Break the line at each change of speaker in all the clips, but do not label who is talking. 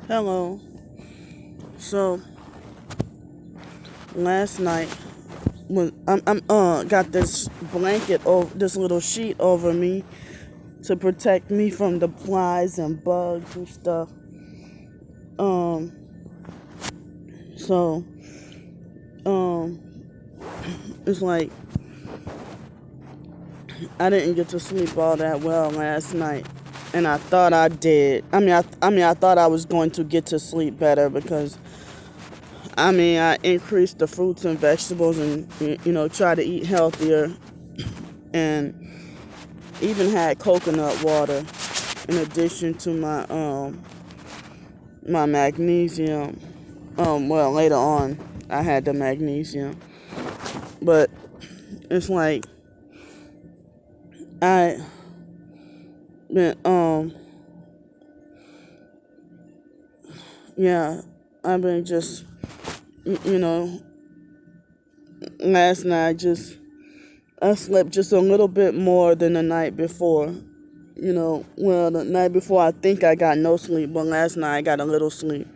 Hello. So last night when I'm got this blanket over this little sheet over me to protect me from the flies and bugs and stuff. Um so um it's like I didn't get to sleep all that well last night. And I thought I did. I thought I was going to get to sleep better because I increased the fruits and vegetables and try to eat healthier and even had coconut water in addition to my magnesium. Well, later on I had the magnesium, but it's like I been yeah, I've been just you know last night just I slept just a little bit more than the night before. Well, the night before I think I got no sleep, but last night I got a little sleep.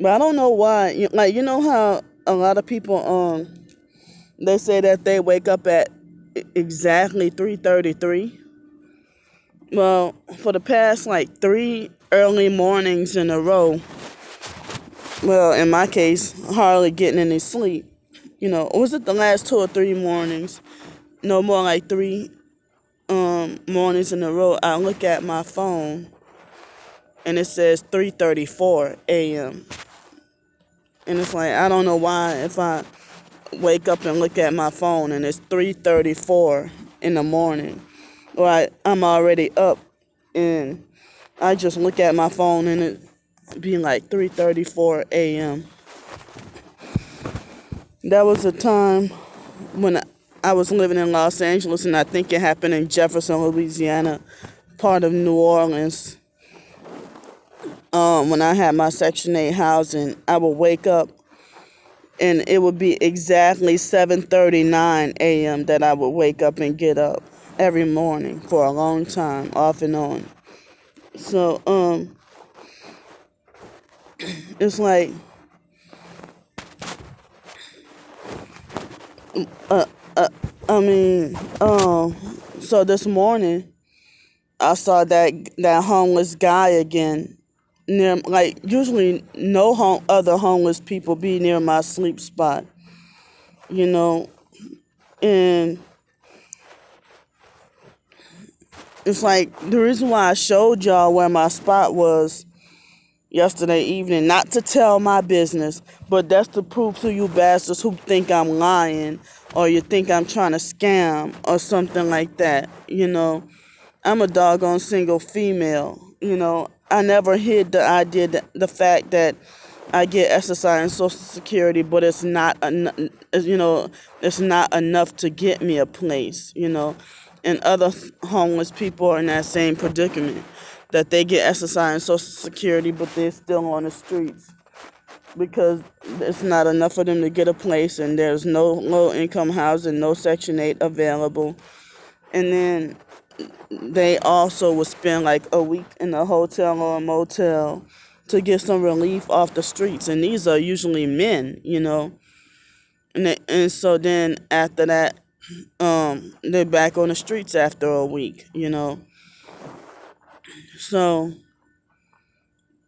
But I don't know why. Like, how a lot of people they say that they wake up at exactly 3:33. Well, for the past like 3 early mornings in a row, well, in my case, hardly getting any sleep. Was it the last 2 or 3 mornings? No more like three mornings in a row. I look at my phone and it says 3:34 a.m. And it's like I don't know why if I wake up and look at my phone and it's 3:34 in the morning, or I'm already up and I just look at my phone and it be like 3:34 a.m. That was a time when I was living in Los Angeles, and I think it happened in Jefferson, Louisiana, part of New Orleans. When I had my Section 8 housing, I would wake up and it would be exactly 7:39 a.m. that I would wake up and get up every morning for a long time, off and on. So it's like I mean, so this morning I saw that homeless guy again near, like, usually no other homeless people be near my sleep spot, you know, and it's like the reason why I showed y'all where my spot was yesterday evening, not to tell my business, but that's to prove to you bastards who think I'm lying or you think I'm trying to scam or something like that. I'm a doggone single female. I never hid the idea that the fact that I get SSI and Social Security, but it's not it's not enough to get me a place. And other homeless people are in that same predicament, that they get SSI and Social Security, but they're still on the streets because it's not enough for them to get a place, and there's no low income housing, no Section 8 available. And then they also would spend like a week in a hotel or a motel to get some relief off the streets. And these are usually men. And so then after that, they're back on the streets after a week. So,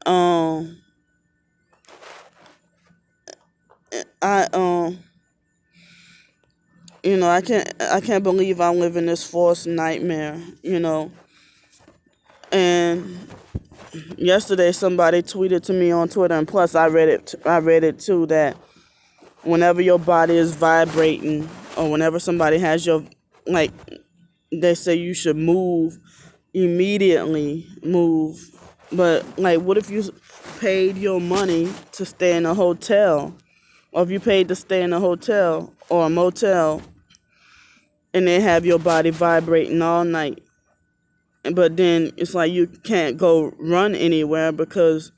um, I I can't believe I'm living this forced nightmare. And yesterday somebody tweeted to me on Twitter, and plus I read it too, that whenever your body is vibrating or whenever somebody has your, like, they say you should immediately move. But like, what if you paid your money to stay in a hotel, or if you paid to stay in a hotel or a motel and they have your body vibrating all night, but then it's like you can't go run anywhere because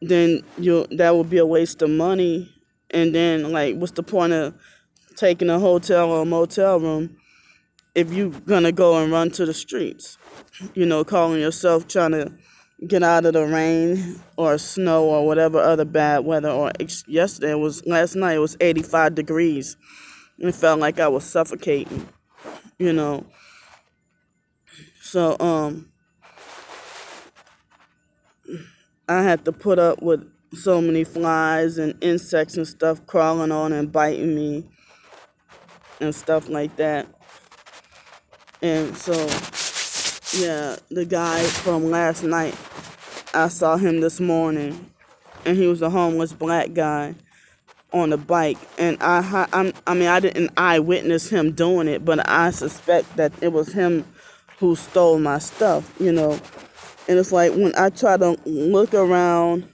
then that would be a waste of money. And then, like, what's the point of taking a hotel or a motel room if you gonna go and run to the streets, calling yourself trying to get out of the rain or snow or whatever other bad weather. Or yesterday, it was last night, it was 85 degrees. It felt like I was suffocating, you know. So I had to put up with so many flies and insects and stuff crawling on and biting me and stuff like that. And so, yeah, the guy from last night, I saw him this morning, and he was a homeless black guy on a bike. And I didn't eyewitness him doing it, but I suspect that it was him who stole my stuff, you know. And it's like when I try to look around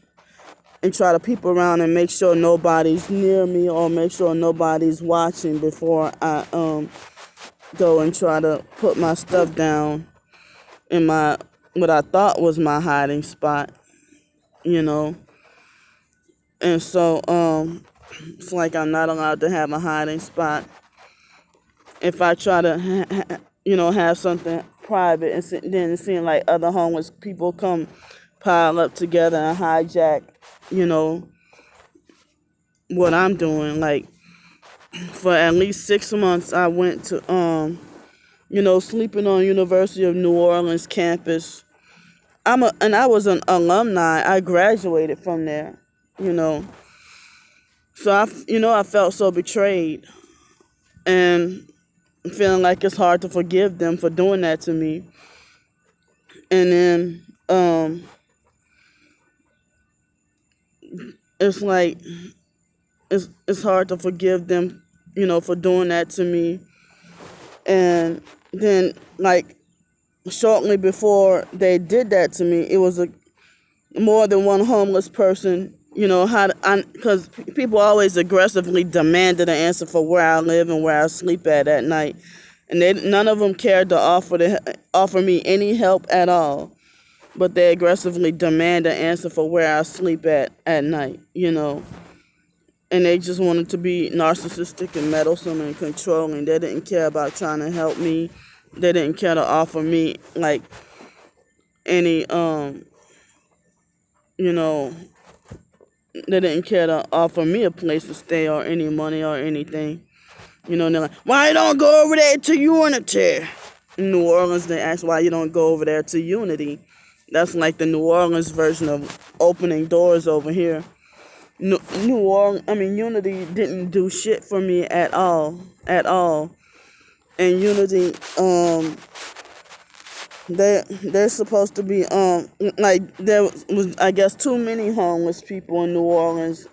and try to peep around and make sure nobody's near me or make sure nobody's watching before I go and try to put my stuff down in my what I thought was my hiding spot, you know. And so it's like I'm not allowed to have a hiding spot. If I try to have something private and then it seems like other homeless people come pile up together and hijack, you know, what I'm doing. Like for at least 6 months I went to sleeping on University of New Orleans campus. And I was an alumni. I graduated from there, you know. So I felt so betrayed and feeling like it's hard to forgive them for doing that to me. And then it's like it's hard to forgive them, for doing that to me. And then like shortly before they did that to me, it was more than one homeless person, because people always aggressively demanded an answer for where I live and where I sleep at night. And none of them cared to offer me any help at all. But they aggressively demand an answer for where I sleep at night, And they just wanted to be narcissistic and meddlesome and controlling. They didn't care about trying to help me. They didn't care to offer me like any they didn't care to offer me a place to stay or any money or anything. And they're like, why you don't go over there to Unity? In New Orleans, they ask why you don't go over there to Unity. That's like the New Orleans version of opening doors over here. Unity didn't do shit for me at all. And Unity, they're supposed to be like there was I guess too many homeless people in New Orleans.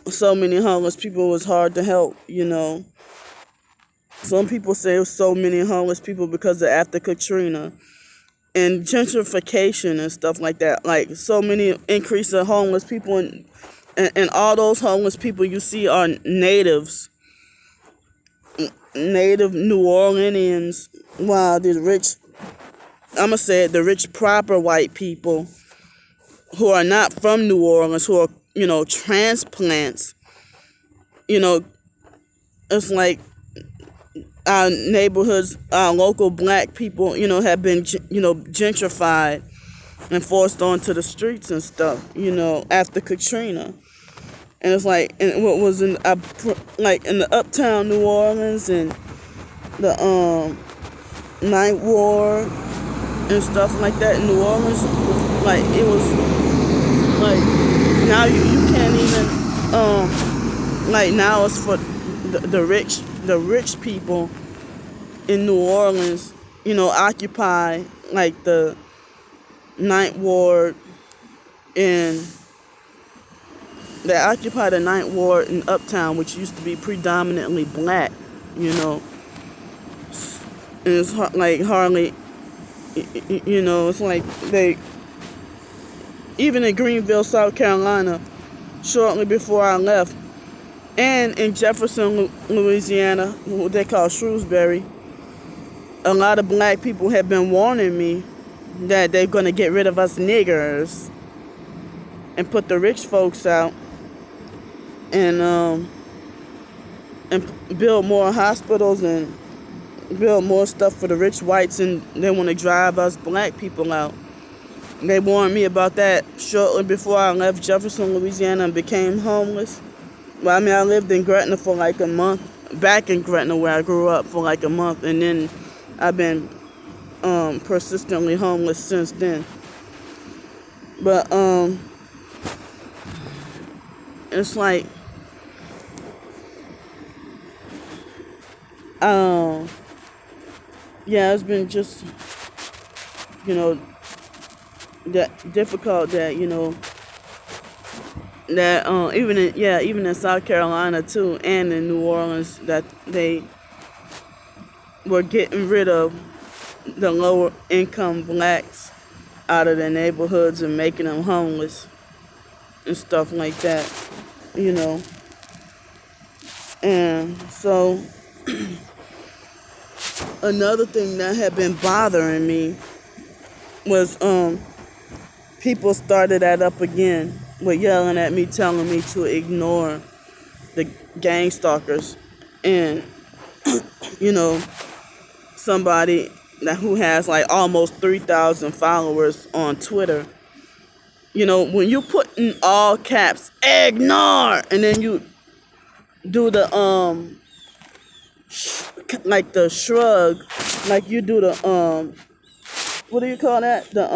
So many homeless people, it was hard to help. Some people say it was so many homeless people because of after Katrina and gentrification and stuff like that. Like so many increase of homeless people, and all those homeless people you see are native New Orleanians. While the rich proper white people who are not from New Orleans, who are transplants. It's like our neighborhoods, our local black people, have been, gentrified and forced onto the streets and stuff, after Katrina. And it's like, and what was in the uptown New Orleans and the Ninth Ward and stuff like that in New Orleans, like it was like now you can't even like now it's for the rich people in New Orleans, occupy like the Ninth Ward and they occupy the Ninth Ward in Uptown, which used to be predominantly black, And it's like hardly, it's like they, even in Greenville, South Carolina, shortly before I left, and in Jefferson, Louisiana, what they call Shrewsbury, a lot of black people have been warning me that they're going to get rid of us niggers and put the rich folks out and build more hospitals and build more stuff for the rich whites, and they want to drive us black people out. They warned me about that shortly before I left Jefferson, Louisiana, and became homeless. Well, I mean, I lived in Gretna for like a month, back in Gretna where I grew up for like a month, and then I've been persistently homeless since then. But it's like um, yeah, it's been just that difficult that that even in South Carolina too, and in New Orleans, that they were getting rid of the lower income blacks out of their neighborhoods and making them homeless and stuff like that, you know. And so another thing that had been bothering me was people started that up again with yelling at me, telling me to ignore the gang stalkers. And you know, somebody who has like almost 3,000 followers on Twitter, when you put in all caps, ignore, and then you do the like the shrug, like you do the what do you call that? The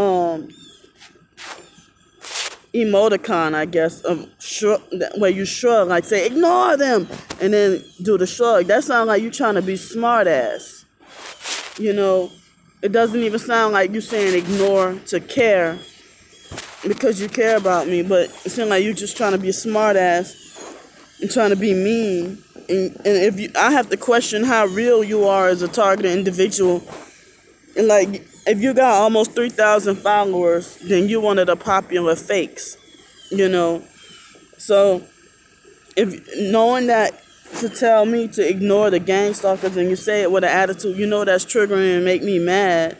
emoticon, I guess, of shrug, where you shrug, like say ignore them, and then do the shrug. That sounds like you trying to be smart ass. It doesn't even sound like you saying ignore to care, because you care about me, but it seems like you just trying to be a smart ass and trying to be mean. And I have to question how real you are as a targeted individual. And like, if you got almost 3,000 followers, then you're one of the popular fakes, So if knowing that, to tell me to ignore the gang stalkers, and you say it with an attitude, that's triggering and make me mad,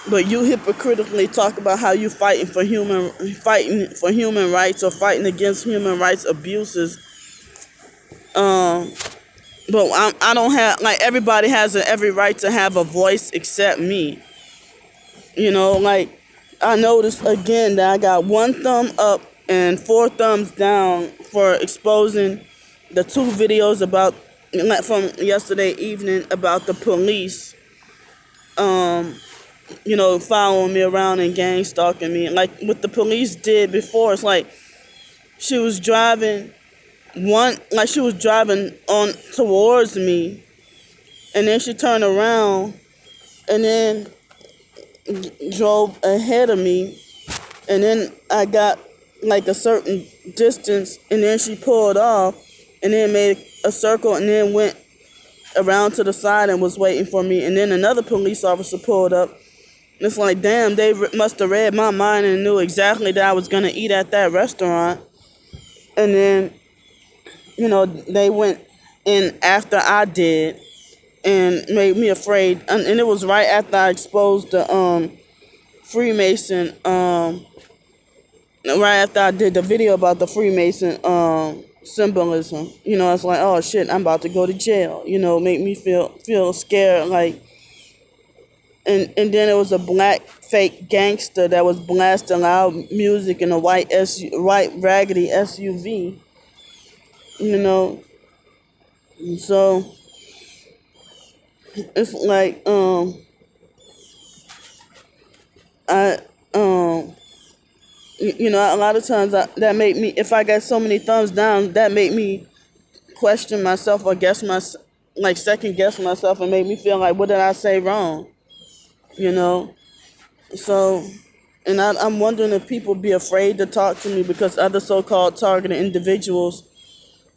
but you hypocritically talk about how you fighting for human rights, or fighting against human rights abuses. But I don't have, like, everybody has every right to have a voice except me. Like, I noticed again that I got 1 thumb up and 4 thumbs down for exposing the 2 videos from yesterday evening about the police, following me around and gang stalking me. Like what the police did before, it's like she was driving on towards me, and then she turned around and then drove ahead of me, and then I got like a certain distance, and then she pulled off and then made a circle and then went around to the side and was waiting for me. And then another police officer pulled up. It's like, damn, they must have read my mind and knew exactly that I was going to eat at that restaurant. And then, they went in after I did and made me afraid. And it was right after I exposed the Freemason, right after I did the video about the Freemason symbolism. It's like, oh shit, I'm about to go to jail. Make me feel scared, like. And then it was a black fake gangster that was blasting loud music in a white raggedy SUV. So it's like a lot of times that make me, if I got so many thumbs down, that make me question myself, or second guess myself, and make me feel like, what did I say wrong? So, and I'm wondering if people be afraid to talk to me because other so-called targeted individuals,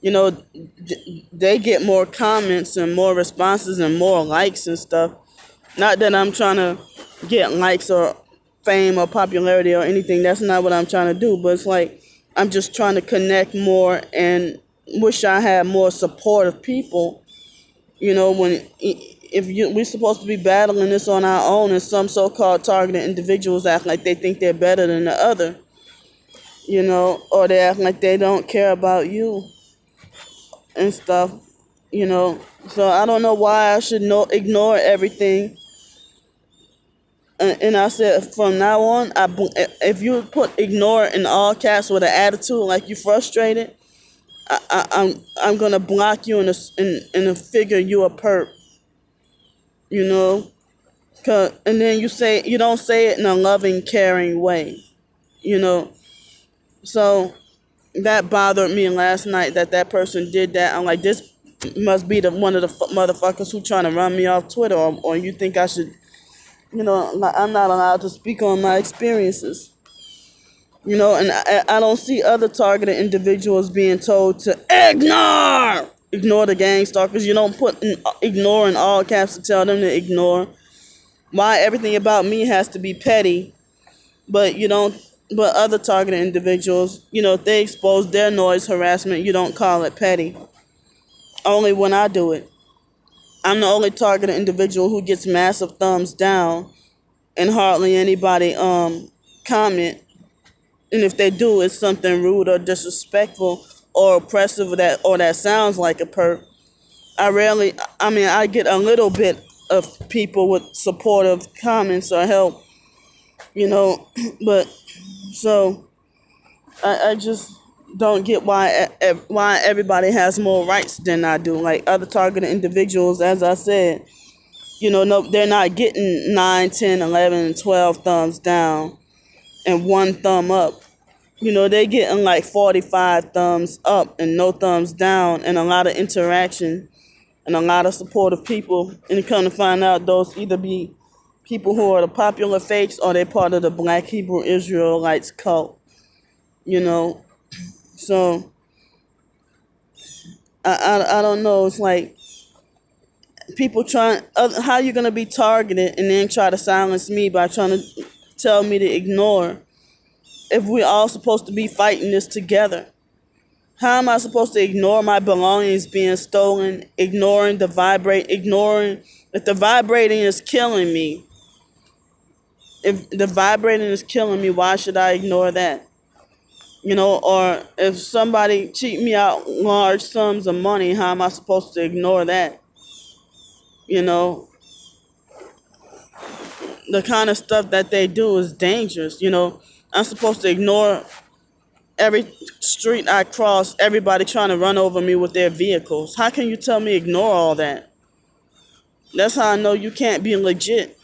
they get more comments and more responses and more likes and stuff. Not that I'm trying to get likes or fame or popularity or anything. That's not what I'm trying to do. But it's like, I'm just trying to connect more and wish I had more supportive people. We're supposed to be battling this on our own, and some so-called targeted individuals act like they think they're better than the other, or they act like they don't care about you and stuff, you know. So I don't know why I should ignore everything. And I said from now on, if you put ignore in all caps with an attitude like you frustrated, I'm gonna block you and figure you a perp, you know. And then you don't say it in a loving, caring way, you know. So that bothered me last night that person did that. I'm like, this must be the one of the motherfuckers who trying to run me off Twitter, or you think I should, you know, I'm not allowed to speak on my experiences, you know. And I don't see other targeted individuals being told to ignore the gang stalkers. You don't put ignore in all caps to tell them to ignore. Why everything about me has to be petty, but you don't. But other targeted individuals, you know, if they expose their noise harassment, you don't call it petty. Only when I do it. I'm the only targeted individual who gets massive thumbs down and hardly anybody comment. And if they do, it's something rude or disrespectful or oppressive that sounds like a perp. I get a little bit of people with supportive comments or help, you know, but so I just don't get why everybody has more rights than I do. Like other targeted individuals, as I said, you know, no, they're not getting 9, 10, 11, and 12 thumbs down and one thumb up. You know, they getting like 45 thumbs up and no thumbs down and a lot of interaction and a lot of supportive people. And you come to find out those either be people who are the popular fakes or they're part of the Black Hebrew Israelites cult, you know. So I don't know. It's like people trying, how you going to be targeted and then try to silence me by trying to tell me to ignore if we're all supposed to be fighting this together? How am I supposed to ignore my belongings being stolen, ignoring if the vibrating is killing me? If the vibrating is killing me, why should I ignore that? You know, or if somebody cheat me out large sums of money, how am I supposed to ignore that? You know, the kind of stuff that they do is dangerous. You know, I'm supposed to ignore every street I cross, everybody trying to run over me with their vehicles. How can you tell me ignore all that? That's how I know you can't be legit.